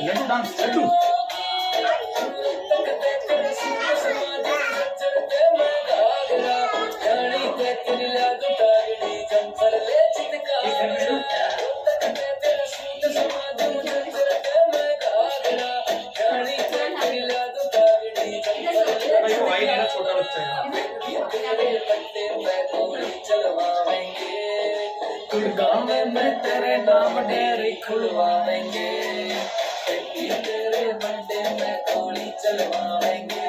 Laddu dance Laddu छोटा बच्चा गाँव में तेरे नाम डेरी खुलवाएंगे तेरे बर्थडे में गोली चलवाएंगे।